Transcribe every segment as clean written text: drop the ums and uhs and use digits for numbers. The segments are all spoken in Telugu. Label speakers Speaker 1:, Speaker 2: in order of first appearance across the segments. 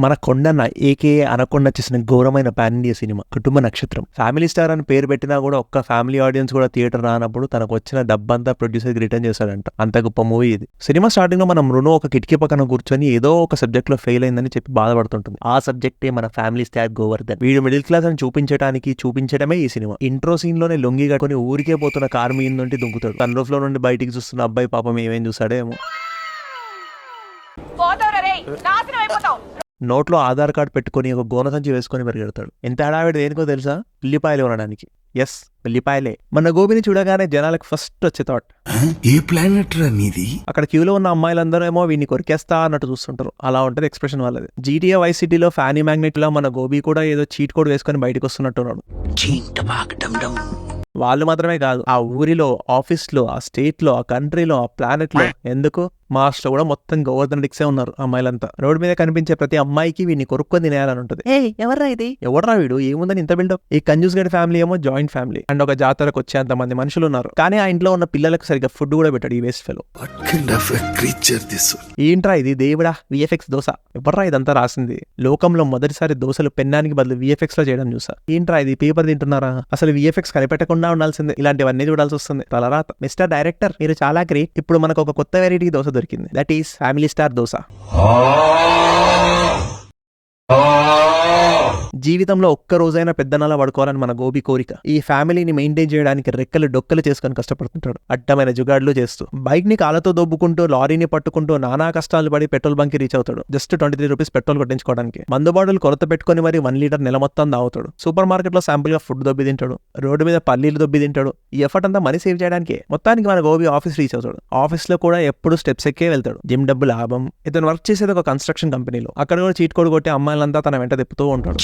Speaker 1: మన కొండన్న ఏకేఏ అనకొండ చేసిన ఘోరమైన పాన్ ఇండియా సినిమా కుటుంబ నక్షత్రం. ఫ్యామిలీ స్టార్ అని పేరు పెట్టినా కూడా ఒక్క ఫ్యామిలీ ఆడియన్స్ కూడా థియేటర్ రానప్పుడు తనకు వచ్చిన డబ్బంతా ప్రొడ్యూసర్కి రిటర్న్ చేశాడంట. అంత గొప్ప మూవీ ఇది. సినిమా స్టార్టింగ్ లో మనం రుణు ఒక కిటికీ పక్కన కూర్చొని ఏదో ఒక సబ్జెక్ట్ లో ఫెయిల్ అయిందని చెప్పి బాధపడుతుంటుంది. ఆ సబ్జెక్టే మన ఫ్యామిలీ స్టార్ గోవర్ధన్. వీడు మిడిల్ క్లాస్ అని చూపించడమే ఈ సినిమా. ఇంట్రో సీన్ లోనే లొంగి కట్టుకుని ఊరికే పోతున్న కారు మీద నుండి దుంకుతాడు. సన్ రూఫ్ లో నుండి బయటికి చూస్తున్న అబ్బాయి పాపం ఏమేం చూసాడేమో. నోట్లో ఆధార్ కార్డ్ పెట్టుకుని ఒక గోన సంచి వేసుకుని పరిగెడతాడు. ఎంత హడావిడి దేనికో తెలుసా? ఉల్లిపాయలు కొనడానికి. ఎస్, ఉల్లిపాయలే. మన గోబిని చూడగానే జనాలకు ఫస్ట్ వచ్చే థాట్,
Speaker 2: ఏ ప్లానెట్ రా నీది?
Speaker 1: అక్కడ క్యూలో ఉన్న అమ్మాయిలందరూ ఏమో వీడిని కొరికేస్తా అన్నట్టు చూస్తుంటారు. అలా ఉంటది ఎక్స్ప్రెషన్ వాళ్ళది. GTA Vice Cityలో ఫ్యానీ మ్యాగ్నెట్ లో మన గోబీ కూడా ఏదో చీట్ కోడ్ వేసుకొని బయటకు వస్తున్నట్టున్నాడు. వాళ్ళు మాత్రమే కాదు, ఆ ఊరిలో, ఆఫీస్ లో, ఆ స్టేట్ లో, ఆ కంట్రీలో, ఆ ప్లానెట్ లో, ఎందుకు మార్స్ లో కూడా మొత్తం గోవర్ధన్ డిక్సే ఉన్నారు అమ్మాయిలంతా. రోడ్ మీద కనిపించే ప్రతి అమ్మాయికి వీడిని కొరుక్కొని తినేయాలని ఉంటుంది. ఎవర్రా ఇది, ఎవర్రా వీడు, ఏముందని ఇంత బిల్డప్? ఈ కంజూస్ గడి ఫ్యామిలీ ఏమో జాయింట్ ఫ్యామిలీ అండ్ ఒక జాతరకు వచ్చేంత మంది మనుషులు ఉన్నారు. కానీ ఆ ఇంట్లో ఉన్న పిల్లలకు సరిగ్గా ఫుడ్ కూడా పెట్టాడు ఈ వేస్ట్ ఫెలో. ఏంట్రా ఇది, దేవుడా, VFX దోశ. ఎవర్రా ఇదంతా రాసింది? లోకంలో మొదటిసారి దోశలు పెన్నానికి బదులు VFX లో చేయడం చూసా. ఏంట్రా ఇది, పేపర్ తింటున్నారా? అసలు VFX కనిపెట్టకుండా ఉండాల్సిందే. ఇలాంటివన్నీ చూడాల్సి వస్తుంది. తలరాత. మిస్టర్ డైరెక్టర్, మీరు చాలా గ్రేట్. ఇప్పుడు మనకు ఒక కొత్త వెరైటీ దోశ దొరికింది. That is family star dosa. జీవితంలో ఒక్క రోజైనా పెద్దనలా పడుకోవాలని మన గోబీ కోరిక. ఈ ఫ్యామిలీని మెయింటైన్ చేయడానికి రెక్కలు డొక్కలు చేసుకొని కష్టపడుతుంటాడు. అడ్డమైన జుగాడ్లు చేస్తూ, బైక్ ని కాళ్ళతో దొబ్బుకుంటూ, లారీని పట్టుకుంటూ నానా కష్టాలు పడి పెట్రోల్ బంక్ కి రీచ్ అవుతాడు. జస్ట్ 23 రూపీస్ పెట్రోల్ కొట్టించుకోవడానికి. మందు బాటలు కొరత పెట్టుకుని మరి 1 లీటర్ నెల మొత్తం తాగుతాడు. సూపర్ మార్కెట్ లో శాంపుల్ గా ఫుడ్ దొబ్బి తింటాడు. రోడ్డు మీద పల్లీలు దొబ్బి తింటాడు. ఈ ఎఫర్ట్ అంతా మనీ సేవ్ చేయడానికి. మొత్తానికి మన గోబీ ఆఫీస్ రీచ్ అవుతాడు. ఆఫీస్ లో కూడా ఎప్పుడు స్టెప్స్ ఎక్కే వెళ్తాడు. జిమ్ డబ్బు లాభం. ఇతను వర్క్ చేసేది ఒక కన్స్ట్రక్షన్ కంపెనీలో. అక్కడ కూడా చీట్ కోడ్ కొట్టి అమ్మాయిలంతా తన వెంట తిప్పుతూ ఉంటాడు.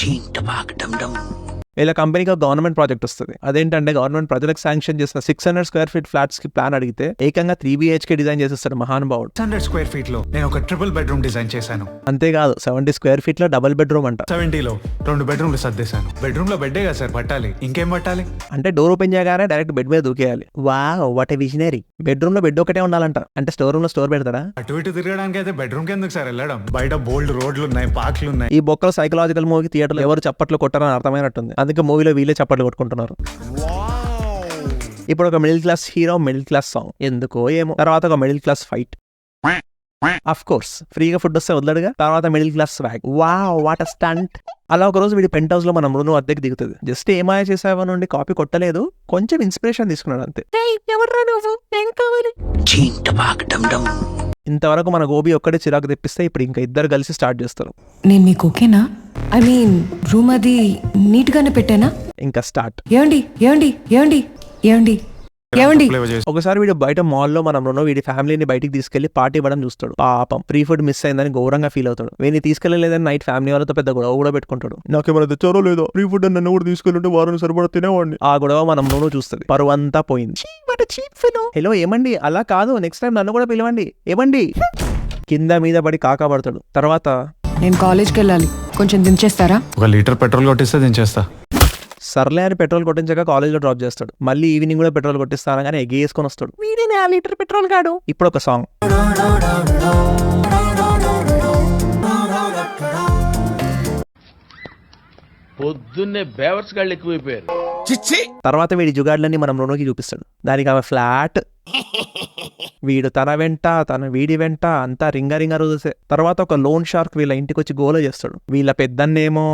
Speaker 1: ఇలా కంపెనీకి ఒక గవర్నమెంట్ ప్రాజెక్ట్ వస్తుంది. అదేంటంటే గవర్నమెంట్ ప్రజలకు శాంక్షన్ చేసిన 600 స్క్వేర్ ఫీట్ ఫ్లాట్స్ కి ప్లాన్ అడిగితే ఏకంగా 3 BHK డిజైన్ చేసేస్తాడు మహానుభావుడు.
Speaker 3: 600 స్క్వేర్ ఫీట్ లో నేను ఒక ట్రిపుల్ బెడ్రూమ్ డిజైన్ చేశాను.
Speaker 1: అంతేకాదు, 70 స్క్వేర్ ఫీట్ లో డబుల్ బెడ్రూమ్ అంట.
Speaker 3: 70 లో 2 బెడ్రూమ్లు సర్దేశాను. బెడ్రూమ్ లో బెడ్డే కదా సార్ పట్టాలి, ఇంకేం పట్టాలి?
Speaker 1: అంటే డోర్ ఓపెన్ చేయగానే డైరెక్ట్ బెడ్ మీద దూకేయాలి. Wow, what a visionary. Bedroom లో బెడ్ ఒకటే ఉండాలంట. అంటే స్టోర్ రూమ్ లో స్టోర్ పెడతాడా?
Speaker 3: అటు ఇటు తిరగడానికి అయితే బెడ్రూమ్ కి ఎందుకు సార్ వెళ్ళడం? బయట బోల్డ్ రోడ్లు ఉన్నాయి, పార్క్లు ఉన్నాయి.
Speaker 1: ఈ బొక్కలో సైకలాజికల్ మూవీ థియేటర్ లో ఎవరు చప్పట్లు కొట్టారని అర్థమైనట్టుంది. అందుకే మూవీలో వీళ్ళే చప్పట్లు కొట్టుకుంటున్నారు. ఇప్పుడు ఒక middle class hero, middle class song, ఎందుకో ఏమో. తర్వాత ఒక middle class fight. Of course ఫ్రీగా ఫుడ్ వస్తే వదలడుగా. తర్వాత middle class swag. Wow, what a stunt. అలా ఒక రోజు వీడి పెంట్ హౌస్ లో మనం రుణు అద్దెకి దిగుతుంది. జస్ట్ ఏమాయ చేసావా నుండి కాపీ కొట్టలేదు, కొంచెం ఇన్స్పిరేషన్ తీసుకున్నాడు అంతే. ఇంతవరకు మన గోబీ ఒక్కడే చిరాకు తెప్పిస్తే ఇప్పుడు ఇంకా ఇద్దరు కలిసి స్టార్ట్ చేస్తారు.
Speaker 4: నేను మీకు ఓకేనా? ఐ మీన్ రూమ్ అది నీట్ గానే పెట్టానా?
Speaker 1: ఇంకా స్టార్ట్.
Speaker 4: ఏమండి ఏమండి ఏమండి ఏమండి ఏమండి
Speaker 1: ఒకసారి వీడు బయట మాల్లో మనం రుణో వీడి ఫ్యామిలీని బయటికి తీసుకెళ్లి పార్టీ ఇవ్వడం చూస్తాడు. పాపం ఫ్రీ ఫుడ్ మిస్ అయిందని ఘోరంగా ఫీల్ అవుతాడు. వీడిని తీసుకెళ్లలేదని నైట్ ఫ్యామిలీ వాళ్ళతో పెద్ద గొడవ కూడా పెట్టుకుంటాడు. నాకేమైనా తెచ్చారో లేదో, ఫ్రీ ఫుడ్ నన్ను కూడా తీసుకెళ్ళి వారం సరిపడా తినేవాడిని. ఆ గొడవ మనం రుణో చూస్తుంది. పరువంతా పోయింది. హలో ఏమండి, అలా కాదు, నెక్స్ట్ టైం నన్ను కూడా పిలవండి. ఏమండి, కింద మీద పడి కాకా పడతాడు. తర్వాత
Speaker 4: నేను కాలేజ్కి వెళ్ళాలి, కొంచెం దించేస్తారా?
Speaker 3: 1 లీటర్ పెట్రోల్ కొట్టిస్తే దించేస్తా.
Speaker 1: సర్లే అని పెట్రోల్ కొట్టించక కాలేజ్ లో డ్రాప్ చేస్తాడు. మళ్ళీ ఈవినింగ్ కూడా పెట్రోల్ కొట్టిస్తాను కానీ ఎగేసుకొని వస్తాడు. వీడిని 1 లీటర్ పెట్రోల్ కాడు. ఇప్పుడు ఒక సాంగ్.
Speaker 5: పొద్దున్నే బేవర్స్ గాళ్ళు ఎక్కువైపోయారు.
Speaker 1: తర్వాత వీడి జుగాడ్లన్నీ మనం రుణోకి చూపిస్తాడు. దానికి ఆమె ఫ్లాట్. వీడు తన వెంట, వీడి వెంట అంతా రింగ రోజుసే. తర్వాత ఒక లోన్ షార్క్ వీళ్ళ ఇంటికి వచ్చి గోల చేస్తాడు. వీళ్ళ పెద్దన్నేమో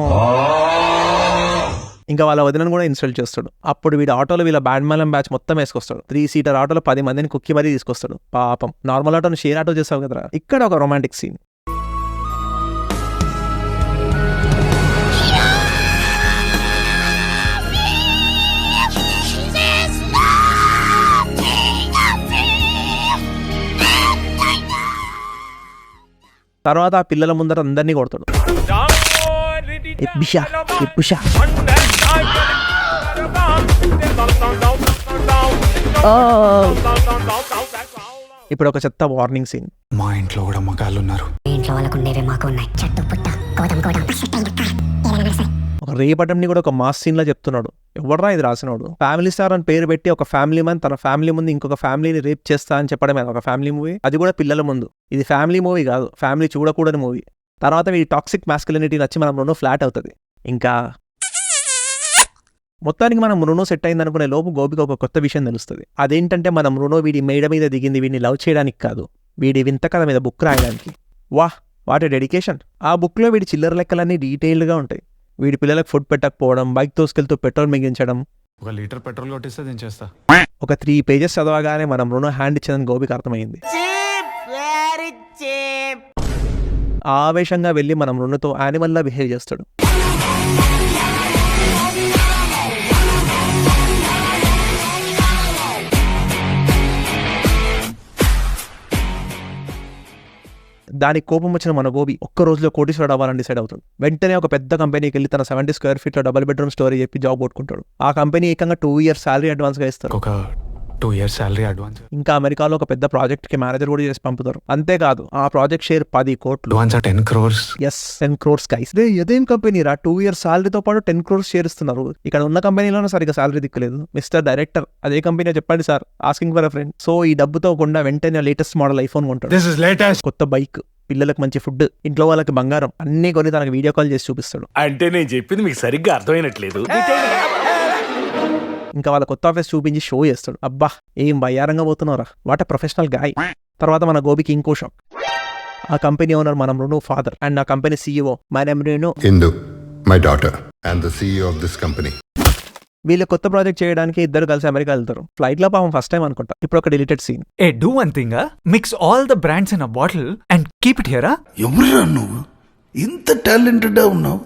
Speaker 1: ఇంకా వాళ్ళ వదినను కూడా ఇన్స్టాల్ చేస్తాడు. అప్పుడు వీడి ఆటోలో వీళ్ళ బ్యాడ్మలం బ్యాచ్ మొత్తం వేసుకొస్తాడు. 3 సీటర్ ఆటోలో 10 మందిని కుక్కి మరీ తీసుకొస్తాడు. పాపం నార్మల్ ఆటోని షేర్ ఆటో చేస్తావు కదరా. ఇక్కడ ఒక రొమాంటిక్ సీన్. తర్వాత ఆ పిల్లల ముందర అందరినీ కొడతాడు. ఇప్పుడు ఒక చెత్త వార్నింగ్ సీన్.
Speaker 3: మా ఇంట్లో కూడా మగాళ్ళు ఉన్నారు.
Speaker 6: ఇంట్లో వాళ్ళకు ఉండేవే మాకు ఉన్నాయి. చెట్టు పుట్ట కోదం కోదం
Speaker 1: ఒక రేపటంని కూడా ఒక మాస్ సీన్ లా చెప్తున్నాడు. ఎవర్రా ఇది రాసినోడు? ఫ్యామిలీ స్టార్ అని పేరు పెట్టి ఒక ఫ్యామిలీ మ్యాన్ తన ఫ్యామిలీ ముందు ఇంకొక ఫ్యామిలీని రేప్ చేస్తా అని చెప్పడమే ఒక ఫ్యామిలీ మూవీ. అది కూడా పిల్లల ముందు. ఇది ఫ్యామిలీ మూవీ కాదు, ఫ్యామిలీ చూడకూడని మూవీ. తర్వాత వీడి టాక్సిక్ మాస్కులినిటీ నచ్చి మనం రుణో ఫ్లాట్ అవుతుంది. ఇంకా మొత్తానికి మనం రుణో సెట్ అయింది అనుకునే లోపు గోపికి ఒక కొత్త విషయం తెలుస్తుంది. అదేంటంటే మనం రుణో వీడి మేడ మీద దిగింది వీడిని లవ్ చేయడానికి కాదు, వీడి వింత కథ మీద బుక్ రాయడానికి. వాహ్, వాట్ ఏ డెడికేషన్. ఆ బుక్లో వీడి చిల్లర లెక్కలన్నీ డీటెయిల్డ్గా ఉంటాయి. వీడి పిల్లలకు ఫుడ్ పెట్టకపోవడం, బైక్ తోసుకెళ్తూ పెట్రోల్ మిగిలించడం.
Speaker 3: 1 లీటర్ పెట్రోల్ కొట్టిస్తే దించేస్తా.
Speaker 1: ఒక 3 పేజెస్ చదవగానే మనం రుణో హ్యాండ్ ఇచ్చేదని గోపికి అర్థమైంది. ఆవేశంగా వెళ్ళి మనం రుణతో యానిమల్లా బిహేవ్ చేస్తాడు. దానికి కోపం వచ్చిన మన గోబి ఒక్క రోజులో కోటీశ్వరుడు అవ్వాలని డిసైడ్ అవుతాడు. వెంటనే ఒక పెద్ద కంపెనీకి వెళ్ళి తన 70 స్క్వేర్ ఫీట్లో డబుల్ బెడ్రూమ్ స్టోరీ చెప్పి జాబ్ కొట్టుకుంటాడు. ఆ కంపెనీ ఏకంగా 2 years శాలరీ అడ్వాన్స్గా ఇస్తారు.
Speaker 3: ఒక 2 years శాలరీ అడ్వాన్స్.
Speaker 1: ఇంకా అమెరికాలో ఒక పెద్ద ప్రాజెక్ట్కి మేనేజర్ కూడా చేసి పంపుతారు. అంతేకాదు ఆ ప్రాజెక్ట్ షేర్ 10 కోట్లు.
Speaker 3: Advance 10 crores.
Speaker 1: Yes, 10 crores guys. అదేం కంపెనీ రా, 2 years శాలరీతో పాటు 10 crores షేర్ ఇస్తున్నారు. ఇక్కడ ఉన్న కంపెనీలోనే సరిగ్గా శాలరీ దిక్కులేదు. మిస్టర్ డైరెక్టర్, అదే కంపెనీ చెప్పండి sir, asking for a friend. So ఈ డబ్బుతో కొండా వెంటనే లేటెస్ట్ మోడల్ ఐఫోన్ కొంటాడు.
Speaker 3: This is latest.
Speaker 1: కొత్త బైక్, పిల్లలకు మంచి ఫుడ్, ఇంట్లో వాళ్ళకి బంగారం అన్నీ కొని తనకు వీడియో కాల్ చేసి చూపిస్తాడు.
Speaker 2: అంటే నేను చెప్పింది మీకు సరిగ్గా అర్థమైనట్లేదు.
Speaker 1: ఇంకా వాళ్ళ కొత్త ఆఫీస్ చూపించి షో చేస్తాడు. అబ్బా, ఏం బయ్యారంగా పోతున్నారా, వాట్ ఎ ప్రొఫెషనల్ గాయ్. తర్వాత మన గోబికి ఇంకో షాక్. ఆ కంపెనీ ఓనర్ మనం రుణు ఫాదర్ అండ్ ఆ company CEO my name Renu.
Speaker 7: Indu, my daughter, and the CEO of this company.
Speaker 1: వీళ్ళు కొత్త ప్రాజెక్ట్ చేయడానికి ఇద్దరు కలిసి అమెరికా వెళ్తారు. ఫ్లైట్ లో పాపం ఫస్ట్ టైం అనుకుంటా. ఇప్పుడు ఒక deleted scene.
Speaker 8: Hey, do one thing, mix all the brands in a bottle and keep it here,
Speaker 2: ఎవరురా నువ్వు ఇంత టాలెంటెడ్ ఉన్నావు?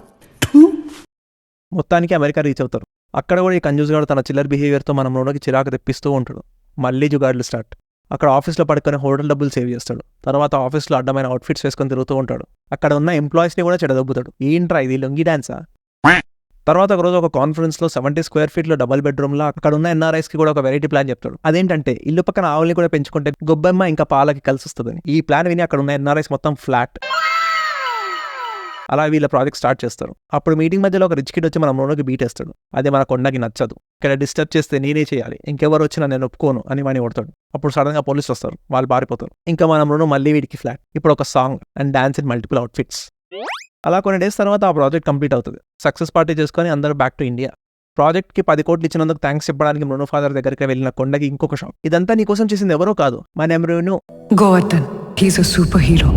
Speaker 1: మొత్తానికి అమెరికా రీచ్ అవుతారు. అక్కడ కూడా ఈ కంజూస్ గాడు తన చిల్లర్ బిహేవియర్తో మనం రుణకి చిరాకు తెప్పిస్తూ ఉంటాడు. మళ్ళీ జుగాడ్లు స్టార్ట్. అక్కడ ఆఫీస్లో పడుకొని హోటల్ డబ్బులు సేవ్ చేస్తాడు. తర్వాత ఆఫీస్లో అడ్డమైన అవుట్ఫిట్స్ వేసుకొని తిరుగుతూ ఉంటాడు. అక్కడ ఉన్న ఎంప్లాయీస్ని కూడా చెడదొబ్బుతాడు. ఏంట్రా ఇది, లొంగి డాన్సా? తర్వాత ఒకరోజు ఒక కాన్ఫరెన్స్లో 70 స్క్వేర్ ఫీట్లో డబుల్ బెడ్రూమ్లో అక్కడ ఉన్న NRIsకి కూడా ఒక వెరైటీ ప్లాన్ చెప్తాడు. అదేంటంటే ఇల్లు పక్కన ఆవుల్ని కూడా పెంచుకుంటే గొబ్బెమ్మ ఇంకా పాలకి కలిసి వస్తుందని. ఈ ప్లాన్ విని అక్కడ ఉన్న NRIs మొత్తం ఫ్లాట్. అలా వీళ్ళ ప్రాజెక్ట్ స్టార్ట్ చేస్తారు. అప్పుడు మీటింగ్ మధ్యలో ఒక రిచ్ కిడ్ వచ్చి మన రుణకి బీట్ వేస్తాడు. అది మన కొండకి నచ్చదు. ఇక్కడ డిస్టర్బ్ చేస్తే నేనే చేయాలి, ఇంకెవరు వచ్చినా నేను ఒప్పుకోను అని వాడిని కొడతాడు. అప్పుడు సడన్గా పోలీసులు వస్తారు, వాళ్ళు పారిపోతారు. ఇంకా మన రుణం మళ్ళీ వీడికి ఫ్లాట్. ఇప్పుడు ఒక song and dance in multiple outfits. అలా కొన్ని డేస్ తర్వాత ఆ ప్రాజెక్ట్ కంప్లీట్ అవుతుంది. సక్సెస్ పార్టీ చేసుకొని అందరూ బ్యాక్ టు ఇండియా. ప్రాజెక్ట్కి 10 కోట్లు ఇచ్చినందుకు థ్యాంక్స్ చెప్పడానికి మృణు ఫాదర్ దగ్గరికి వెళ్ళిన కొండకి ఇంకొక షాక్. ఇదంతా నీకోసం చేసింది ఎవరో కాదు, మన నెమ్రూను.
Speaker 4: Govardhan, he's a superhero.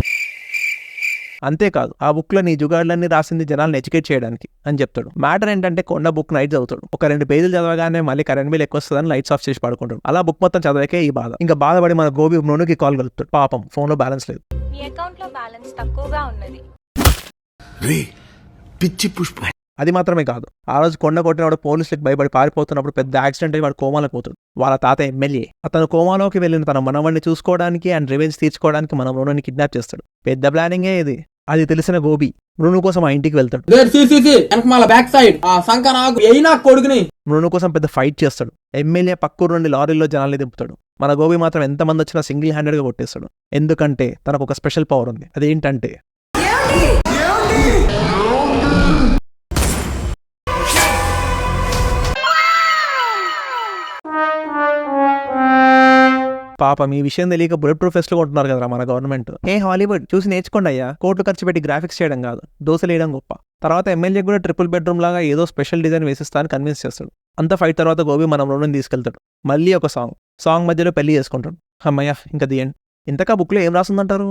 Speaker 1: అంతేకాదు ఆ బుక్లో నీ జుగాడ్లన్నీ రాసింది జనాలను ఎడ్యుకేట్ చేయడానికి అని చెప్తాడు. మ్యాటర్ ఏంటంటే కొండ బుక్ నైట్ చదువుతాడు. ఒక 2 పేజీలు చదవగానే మళ్ళీ కరెంట్ బిల్ ఎక్కువ వస్తుందని లైట్స్ ఆఫ్ చేసి పడుకుంటాడు. అలా బుక్ మొత్తం చదవకే ఈ బాధ. ఇంకా బాధపడి మన గోబి మృణుకి కాల్ కలుపుతాడు. పాపం ఫోన్లో బ్యాలెన్స్ లేదు.
Speaker 9: మీ అకౌంట్ లో బ్యాలెన్స్ తక్కువగా ఉన్నది.
Speaker 2: రే పిచ్చి పుష్ప.
Speaker 1: అది మాత్రమే కాదు, ఆ రోజు కొండ కొట్టినవాడు పోలీసులకు భయపడి పారిపోతున్నప్పుడు పెద్ద యాక్సిడెంట్ అయ్యి వాడు కోమాలోకి పోతాడు. వాళ్ళ తాత ఎమ్మెల్యే. అతను కోమాలోకి వెళ్ళిన తన మనవడిని చూసుకోవడానికి అండ్ రివెంజ్ తీర్చుకోవడానికి మన మృణుని కిడ్నాప్ చేస్తాడు. పెద్ద ప్లానింగే ఇది. అది తెలిసిన గోబి మృణు కోసం ఆ ఇంటికి వెళ్తాడు. మృణు కోసం పెద్ద ఫైట్ చేస్తాడు. ఎమ్మెల్యే పక్కూరు నుండి లారీలో జనాల్ని దింపుతాడు. మన గోబి మాత్రం ఎంతమంది వచ్చినా సింగిల్ హ్యాండెడ్గా కొట్టేస్తాడు. ఎందుకంటే తనకు ఒక స్పెషల్ పవర్ ఉంది. అదేంటంటే పాపం ఈ విషయం తెలియక బుల్లెట్ ప్రూఫ్ ఫెస్ట్లు కొంటున్నారు కదరా మన గవర్నమెంట్. హాలీవుడ్ చూసి నేర్చుకోండి అయ్యా. కోట్లు ఖర్చు పెట్టి గ్రాఫిక్స్ చేయడం కాదు, దోశలు వేయడం గొప్ప. తర్వాత ఎమ్మెల్యే కూడా ట్రిపుల్ బెడ్రూమ్ లాగా ఏదో స్పెషల్ డిజైన్ వేసిస్తా అని కన్విన్స్ చేస్తాడు. అంత ఫైట్ తర్వాత గోబి మన మృణుని తీసుకెళ్తాడు. మళ్ళీ ఒక సాంగ్ మధ్యలో పెళ్లి చేసుకుంటాడు. అమ్మయ్య, ఇంకా ది ఎండ్. ఇంతకా బుక్లో ఏం రాస్తుందంటారు?